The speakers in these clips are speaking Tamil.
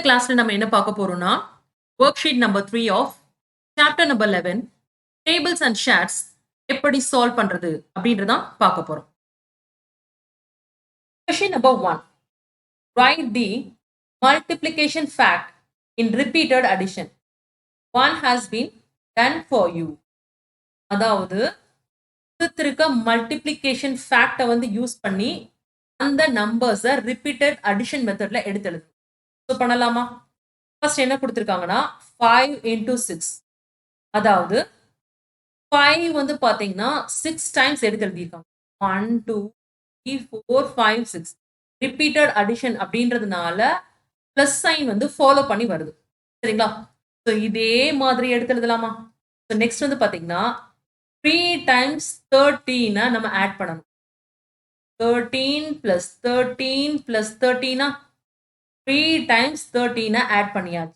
கிளாஸ்ல நம்ம என்ன பார்க்க போறோம்னா worksheet number 3 of chapter number 11 tables and charts எப்படி சால்வ் பண்றது அப்படின்றத பார்க்க போறோம். Question number 1. Write the multiplication fact in repeated addition. One has been done for you. அதாவது கொடுத்திருக்க மல்டிப்ளிகேஷன் ஃபேக்டை வந்து யூஸ் பண்ணி அந்த நம்பர்ஸை ரிப்பீட்டட் அடிஷன் மெத்தட்ல எடுத்து எழுது. ஸோ பண்ணலாமா? ஃபர்ஸ்ட் என்ன கொடுத்துருக்காங்கன்னா 5 into 6, அதாவது 5 வந்து பார்த்தீங்கன்னா 6 டைம்ஸ் எடுத்து எழுதியிருக்காங்க. 1 2 3 4 5 6 ரிப்பீட்டட் அடிஷன் அப்படின்றதுனால பிளஸ் சைன் வந்து ஃபாலோ பண்ணி வருது. சரிங்களா? ஸோ இதே மாதிரி எடுத்து எழுதலாமா? ஸோ நெக்ஸ்ட் வந்து பார்த்தீங்கன்னா 3 times 13 நம்ம ஆட் பண்ணணும். 13 plus 13 plus 13 3 times 13 ஆட் பண்ணியாச்சு.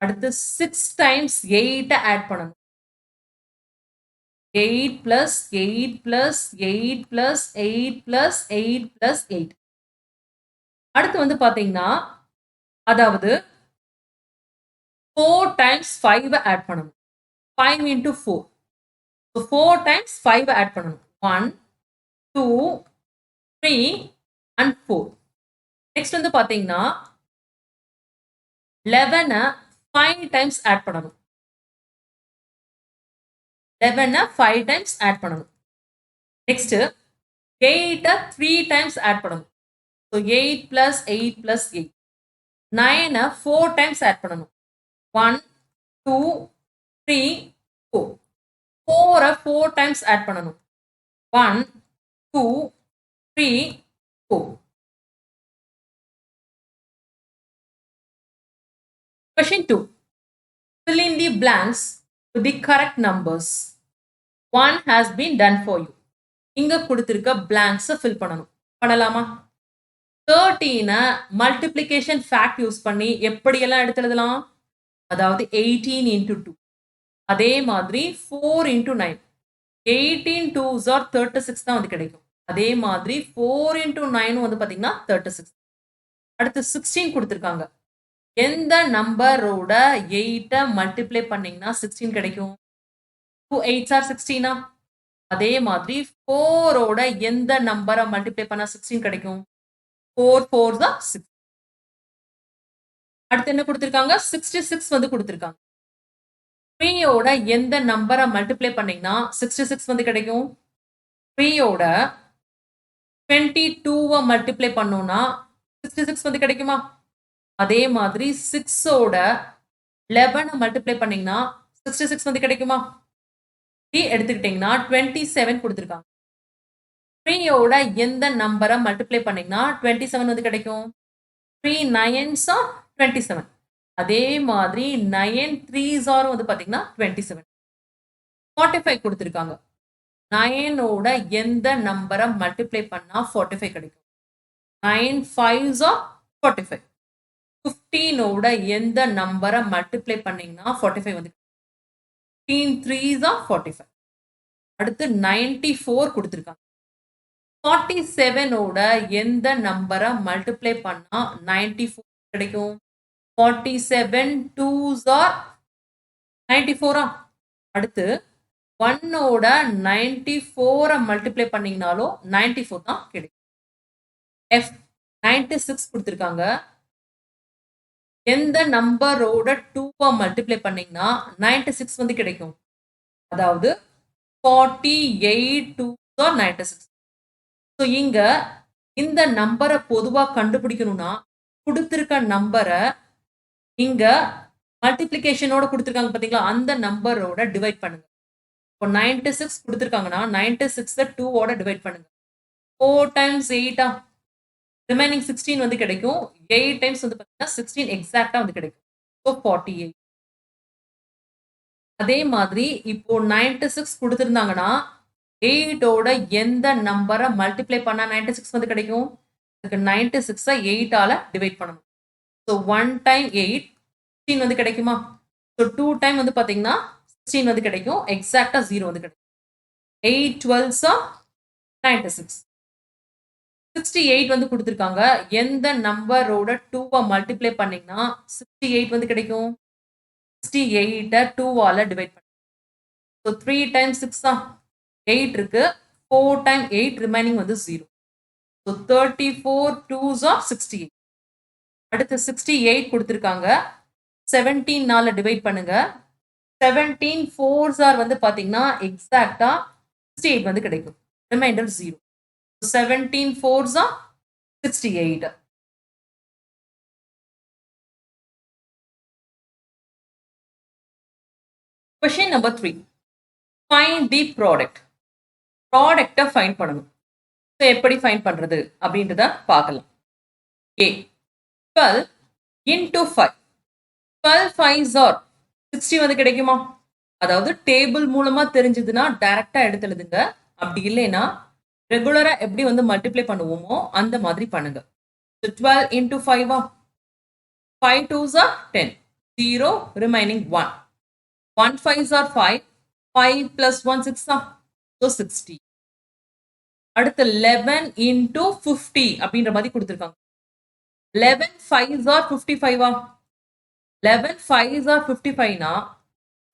அடுத்து 6 times 8 ஆட் பண்ணணும். 8 plus 8 plus 8 plus 8 plus 8 plus 8. அடுத்து வந்து பாத்தீங்கன்னா அதாவது 4 times 5 ஆட் பண்ணணும். 5 into 4. So 4 times 5 ஆட் பண்ணணும். 1 2 3 and 4. நெக்ஸ்ட் வந்து பாத்தீங்கன்னா 11 5 டைம்ஸ் ஆட் பண்ணணும். 11 5 டைம்ஸ் ஆட் பண்ணணும். நெக்ஸ்ட் 8 3 டைம்ஸ் ஆட் பண்ணணும். So 8 plus 8 plus 8. 9 4 times add பண்ணணும். 1 2 3 4. 4 4 டைம்ஸ் ஆட் பண்ணணும். 1 2 3 4. Question 2. Fill in the blanks with the correct numbers. One has been done for you. இங்க கொடுத்திருக்க blanks fill பண்ணணும். பண்ணலாமா? 13 multiplication fact யூஸ் பண்ணி எப்படியெல்லாம் எடுத்து எழுதலாம்? அதாவது 18 into 2. அதே மாதிரி 4 into 9. 18 2s are 36 தான் வந்து கிடைக்கும். அதே மாதிரி 4 into 9 வந்து பாத்தீங்கன்னா 36. அடுத்து 16 கொடுத்திருக்காங்க. எந்த நம்பரோட 8 மல்டிப்ளை பண்ணீங்கன்னா 16 கிடைக்கும்? 2 8s are 16. அதே மாதிரி 4ஓட எந்த நம்பரை மல்டிப்ளை பண்ணா 16 கிடைக்கும்? 4 4s are 6. அடுத்து என்ன கொடுத்திருக்காங்க? 66 வந்து கொடுத்திருக்காங்க. 3ஓட எந்த நம்பரை மல்டிப்ளை பண்ணீங்கன்னா 66 வந்து கிடைக்கும்? 3ஓட 22 மல்டிப்ளை பண்ணோம்னா 66 வந்து கிடைக்குமா? அதே மாதிரி 6ஓட 11 மல்டிப்ளை பண்ணீங்கன்னா 66 வந்து கிடைக்குமா? எடுத்துக்கிட்டீங்கன்னா 27 கொடுத்திருக்காங்க. 3ஓட எந்த நம்பரை மல்டிப்ளை பண்ணீங்கன்னா 27 வந்து கிடைக்கும்? 3 9s are 27. அதே மாதிரி 9 3s are வந்து பாத்தீங்கன்னா 27. 45 கொடுத்திருக்காங்க. 9ஓட எந்த நம்பரை மல்டிப்ளை பண்ணா 45 கிடைக்கும்? 9 5s are 45. 15ஓட எந்த நம்பரை மல்டிப்ளை பண்ணீங்கன்னா 45 வந்து 15 3s are 45. அடுத்து 94 கொடுத்திருக்காங்க. 47ஓட எந்த நம்பரை மல்டிப்ளை பண்ணா 94 கிடைக்கும்? 47 2s are 94. அடுத்து 1ஓட 94 மல்டிப்ளை பண்ணீங்கனாலும் 94 தான் கிடைக்கும். F 96 கொடுத்திருக்காங்க. எந்த நம்பரோட 2 மல்டிப்ளை பண்ணீங்கன்னா 96 வந்து கிடைக்கும்? அதாவது 48 2s are 96. ஸோ இங்க இந்த நம்பரை பொதுவா கண்டுபிடிக்கணும்னா கொடுத்திருக்க நம்பரை இங்க மல்டிப்ளிகேஷனோட கொடுத்திருக்காங்க பாத்தீங்களா, அந்த நம்பரோட டிவைட் பண்ணுங்க. இப்போ 96 கொடுத்திருக்காங்கன்னா 96 2ஓட டிவைட் பண்ணுங்க. 4 times 8 ரிமைனிங் 16 வந்து கிடைக்கும். 8 டைம்ஸ் வந்து பார்த்தீங்கன்னா 16 எக்ஸாக்டா வந்து கிடைக்கும். ஸோ 48. அதே மாதிரி இப்போ 96 கொடுத்திருந்தாங்கன்னா 8ஓட எந்த நம்பரை மல்டிப்ளை பண்ணா 96 வந்து கிடைக்கும்? அதுக்கு 96 8 ஆல டிவைட் பண்ணணும். ஸோ 1 time 8 16 வந்து கிடைக்குமா? ஸோ 2 டைம் வந்து பார்த்தீங்கன்னா 16 வந்து கிடைக்கும். எக்ஸாக்டா 0 வந்து கிடைக்கும். 8 12s are 96. 68 வந்து கொடுத்துருக்காங்க. எந்த நம்பரோட 2 மல்டிப்ளை பண்ணீங்கன்னா 68 வந்து கிடைக்கும்? 68 2ஆல டிவைட் பண்ணி. ஸோ 3 டைம்ஸ் 6 8 இருக்கு. 4 டைம் 8 ரிமைனிங் வந்து 0. So 34 2s are 68. அடுத்து 68 கொடுத்துருக்காங்க. 17 டிவைட் பண்ணுங்க. 17 4s ஆர் வந்து பார்த்தீங்கன்னா எக்ஸாக்டா 68 வந்து கிடைக்கும். Remainder 0. 17 4s are 68. Question number 3. Find the product. ப்ராடக்ட்டை ஃபைண்ட் பண்ணணும். ஸோ எப்படி ஃபைண்ட் பண்ணுறது அப்படின்றத பார்க்கலாம். A 12 into 5. 12 5s are 60 வந்து கிடைக்குமா? அதாவது டேபிள் மூலமா தெரிஞ்சதுன்னா டைரக்டா எடுத்து எழுதுங்க. அப்படி இல்லைன்னா ரெகுலரா எப்படி வந்து மல்டிப்ளை பண்ணுவோமோ அந்த மாதிரி பண்ணுங்க. 12 into 5 5 2s are 10. 0 remaining 1. 1 5s are 5. 5 plus 1 6 so 60. அடுத்து 11 into 50 அப்படின்ற மாதிரி கொடுத்துருக்காங்க. 11 5s are 55 11 5s are 55 னா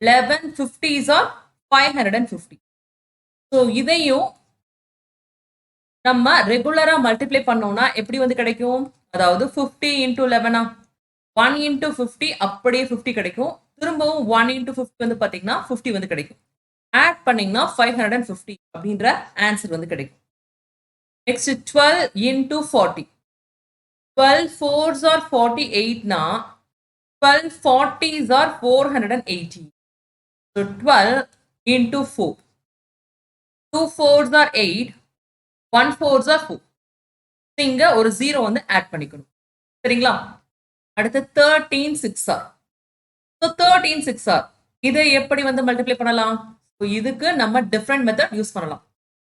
11 50s are 550. ஸோ இதையும் நம்ம ரெகுலரா மல்டிப்ளை பண்ணோம்னா எப்படி வந்து கிடைக்கும்? அதாவது 50 into 11 1 into 50 அப்படியே 50 கிடைக்கும். திரும்பவும் 1 into 50 வந்து பார்த்தீங்கன்னா 50 வந்து கிடைக்கும். ஆட் பண்ணீங்கன்னா 550 அப்படின்ற ஆன்சர் வந்து கிடைக்கும். Next 12 into 40. 12 4s are 48 னா 12 40s are 480. So 12 into 4. 2 4s are 8. 1 4s are 4. இங்க ஒரு 0 வந்து ஆட் பண்ணிக்கணும். சரிங்களா? அடுத்து 13 6 ஆர். So 13 6 R. இதை எப்படி வந்து மல்டிப்ளை பண்ணலாம்? இதுக்கு நம்ம டிஃப்ரெண்ட் மெத்தட் யூஸ் பண்ணலாம்.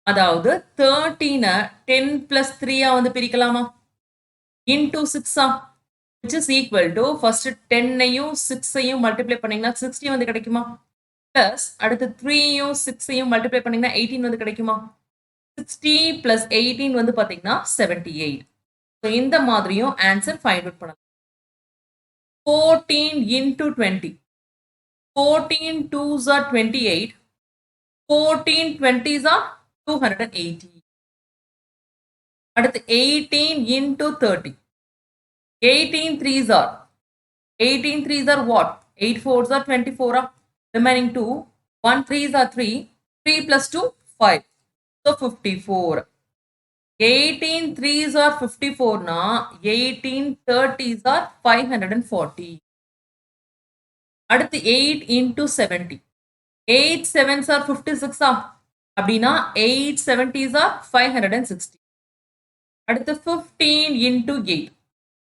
அதாவது 13 10 plus 3 வந்து பிரிக்கலாமா? into 6 which is equal to first 10ஐயும் 6ஐயும் மல்டிப்ளை பண்ணீங்கன்னா 60 வந்து கிடைக்குமா? பிளஸ் அடுத்து 3யும் 6ஐயும் மல்டிப்ளை பண்ணீங்கன்னா 18 வந்து கிடைக்குமா? 60 plus 18 வந்து பார்த்தீங்கன்னா 78. ஸோ இந்த மாதிரியும் ஆன்சர் ஃபைண்ட் அவுட் பண்ணலாம். 14 into 20. 14 2s are 28. 14 20s are 280. அடுத்து 18 into 30. 18 3s are 18 3s are what? 8 4s are 24 remaining 2. 1 3s are 3. 3 plus 2 5. So 54. 18 3s are 54 na 18 30s are 540. அடுத்து 8 into 70. 8 7s are 56 அப்படின்னா 8 70s are 560. அடுத்து 15 into 8.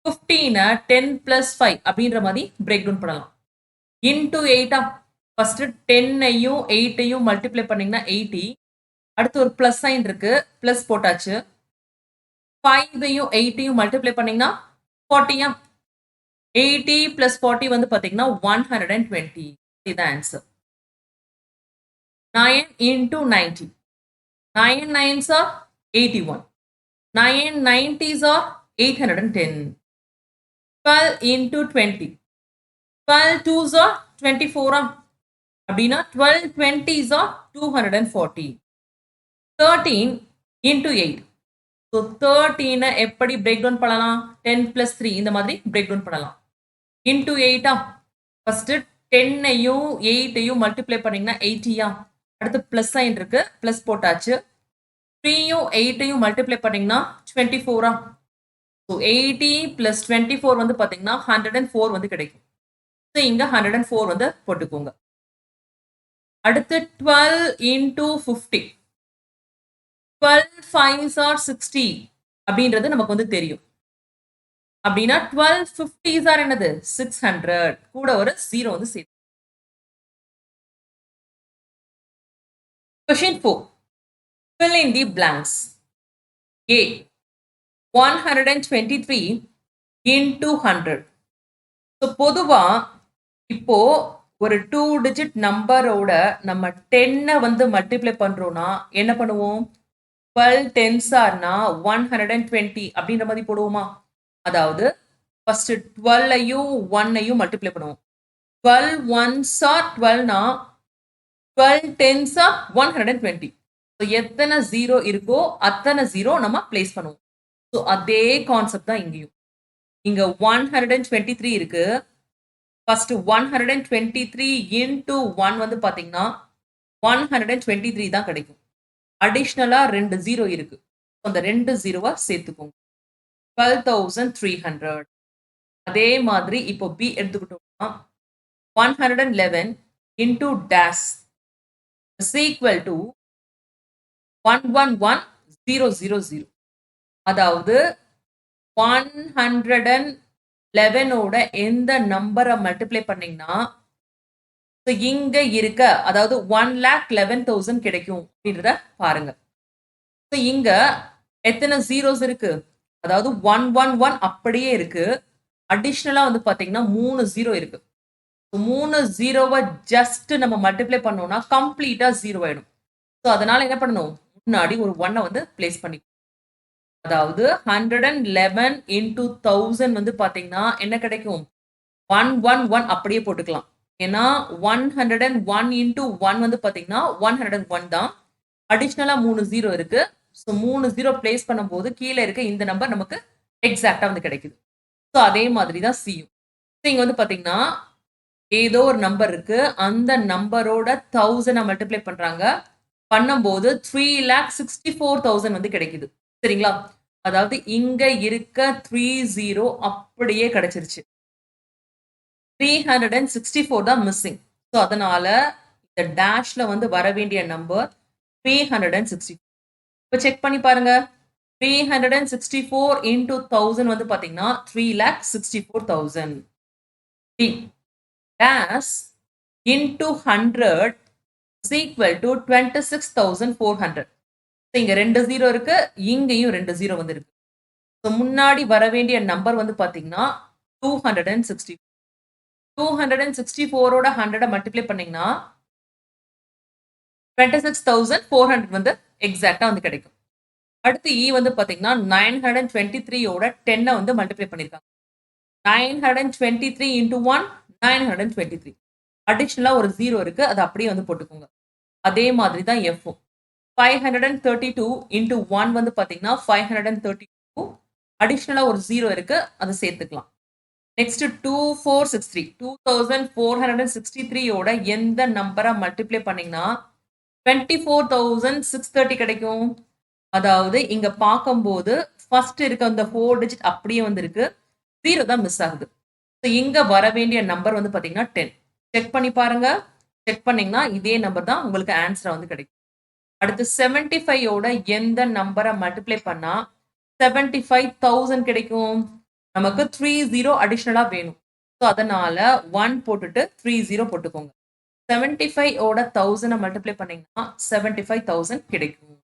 15 10 plus 5 அப்படின்ற மாதிரி பிரேக் டவுன் பண்ணலாம். into 8 ஃபர்ஸ்ட் 10ஐயும் 8ஐயும் மல்டிப்ளை பண்ணீங்கன்னா 80. அடுத்து ஒரு பிளஸ் சைன் இருக்கு, பிளஸ் போட்டாச்சு. 5ஐயும் 8ஐயும் மல்டிப்ளை பண்ணீங்கன்னா 40. 80 plus 40 வந்து பார்த்தீங்கன்னா 120. இதுதான் answer. 9 into 90. 9 9s are 81. 9 90s are 810. 12 into 20. 12 2s are 24 அப்படின்னா 12 20s are 240. 13 into 8. ஸோ 13 எப்படி பிரேக் டவுன் பண்ணலாம்? 10 plus 3 இந்த மாதிரி பிரேக் டவுன் பண்ணலாம். into 8 ஃபர்ஸ்ட் 10ஐயும் 8ஐயும் மல்டிப்ளை பண்ணீங்கன்னா 80. அடுத்து பிளஸ் சைன் இருக்கு, பிளஸ் போட்டாச்சு. 3யும் 8ஐயும் மல்டிப்ளை பண்ணீங்கன்னா 24. ஸோ 80 plus 24 வந்து பார்த்தீங்கன்னா 104 வந்து கிடைக்கும். ஸோ இங்க 104 வந்து போட்டுக்கோங்க. அடுத்து 12 into 50. 12 5s are 60 அப்படின்றது நமக்கு வந்து தெரியும். அப்படின்னா 12 50s are என்னது? 600. கூட ஒரு 0 வந்து சேர்த்து. Question 4. Fill in the blanks. A 123 into 100. So பொதுவா இப்போ ஒரு 2 டிஜிட் நம்பரோட நம்ம 10 வந்து மல்டிப்ளை பண்றோம்னா என்ன பண்ணுவோம்? 12 10s ஆர்னா 120 அப்படின்ற மாதிரி போடுவோமா? அதாவது ஃபர்ஸ்ட் 12ஐயும் 1ஐயும் மல்டிப்ளை பண்ணுவோம். 12 1s R 12னா 12 10s R 120. So எத்தனை 0 இருக்கோ அத்தனை 0 நம்ம பிளேஸ் பண்ணுவோம். ஸோ அதே கான்செப்ட் தான் இங்கேயும். இங்க 123 இருக்கு. ஃபர்ஸ்ட் 123 இன்டு 1 வந்து பாத்தீங்கன்னா 123 தான் கிடைக்கும். அடிஷ்னலா 2 0 இருக்கு. அந்த 2 0வ சேர்த்துக்கோங்க. 12,300. அதே மாதிரி இப்போ B எடுத்துக்கிட்டோம்னா 111 into dash is equal to 111,000. அதாவது 111 ஓட எந்த நம்பரை மல்டிப்ளை பண்ணீங்கன்னா இங்க இருக்க அதாவது 1,11,000 கிடைக்கும் அப்படின்றத பாருங்க. இங்க எத்தனை ஜீரோஸ் இருக்கு? அதாவது 111 அப்படியே இருக்கு. அடிஷ்னலா வந்து பாத்தீங்கன்னா 3 0 இருக்கு. 3 0வை ஜஸ்ட் நம்ம மல்டிப்ளை பண்ணோம்னா கம்ப்ளீட்டா 0 ஆயிடும். ஸோ அதனால என்ன பண்ணணும்? முன்னாடி ஒரு 1 வந்து பிளேஸ் பண்ணி அதாவது 111 into 1000 வந்து பாத்தீங்கன்னா என்ன கிடைக்கும்? 111 அப்படியே போட்டுக்கலாம். ஏன்னா 101 into 1 வந்து பாத்தீங்கன்னா 101 தான். அடிஷ்னலா 3 0 இருக்கு. ஸோ 3 0 பிளேஸ் பண்ணும்போது கீழே இருக்க இந்த நம்பர் நமக்கு எக்ஸாக்டா வந்து கிடைக்குது. ஸோ அதே மாதிரி தான் சியும். இங்க வந்து பாத்தீங்கன்னா ஏதோ ஒரு நம்பர் இருக்கு. அந்த நம்பரோட 1000 மல்டிப்ளை பண்றாங்க. பண்ணும்போது 3,64,000 வந்து கிடைக்குது. சரிங்களா? அதாவது இங்க இருக்க 30 அப்படியே கிடைச்சிருச்சு. 364 தான் மிஸ்ஸிங். ஸோ அதனால இந்த டேஷ்ல வந்து வர வேண்டிய நம்பர் 360. இப்போ செக் பண்ணி பாருங்க. 364 into 1000 வந்து பாத்தீங்கன்னா 3,64,000. Dash into 100 is equal to 26,400. இங்க 2 0 இருக்கு. இங்கேயும் 2 0 வந்து இருக்கு. ஸோ முன்னாடி வர வேண்டிய நம்பர் வந்து பாத்தீங்கன்னா 260. 264ஓட 100 மல்டிப்ளை பண்ணீங்கன்னா 26,400 வந்து எக்ஸாக்டா வந்து கிடைக்கும். அடுத்து இ வந்து பாத்தீங்கன்னா 923ஓட 10 வந்து மல்டிப்ளை பண்ணிருக்காங்க. 923 into 1 923. அடிஷனலா ஒரு 0 இருக்கு. அது அப்படியே வந்து போட்டுக்கோங்க. அதே மாதிரி தான் எஃப்பும் 532 into 1 வந்து பாத்தீங்கன்னா 532. அடிஷனலா ஒரு 0 இருக்கு. அதை சேர்த்துக்கலாம். நெக்ஸ்ட் 2463 2463 ஓட எந்த நம்பரை மல்டிப்ளை பண்ணீங்கன்னா 24,630 கிடைக்கும். அதாவது இங்க பார்க்கும்போது ஃபர்ஸ்ட் இருக்க அந்த 4 டிஜிட் அப்படியே வந்து இருக்கு. 0 தான் மிஸ் ஆகுது. இங்க வர வேண்டிய நம்பர் வந்து பாத்தீங்கன்னா 10. செக் பண்ணி பாருங்க. செக் பண்ணீங்கன்னா இதே நம்பர் தான் உங்களுக்கு ஆன்சரா வந்து கிடைக்கும். அடுத்து 75 ஓட எந்த நம்பரை மல்டிப்ளை பண்ணா 75,000 கிடைக்கும். நமக்கு 30 அடிஷனலா வேணும். ஸோ அதனால 1 போட்டுட்டு 30 போட்டுக்கோங்க. 75 ஓட 1000 மல்டிப்ளை பண்ணீங்கன்னா 75,000 கிடைக்கும்.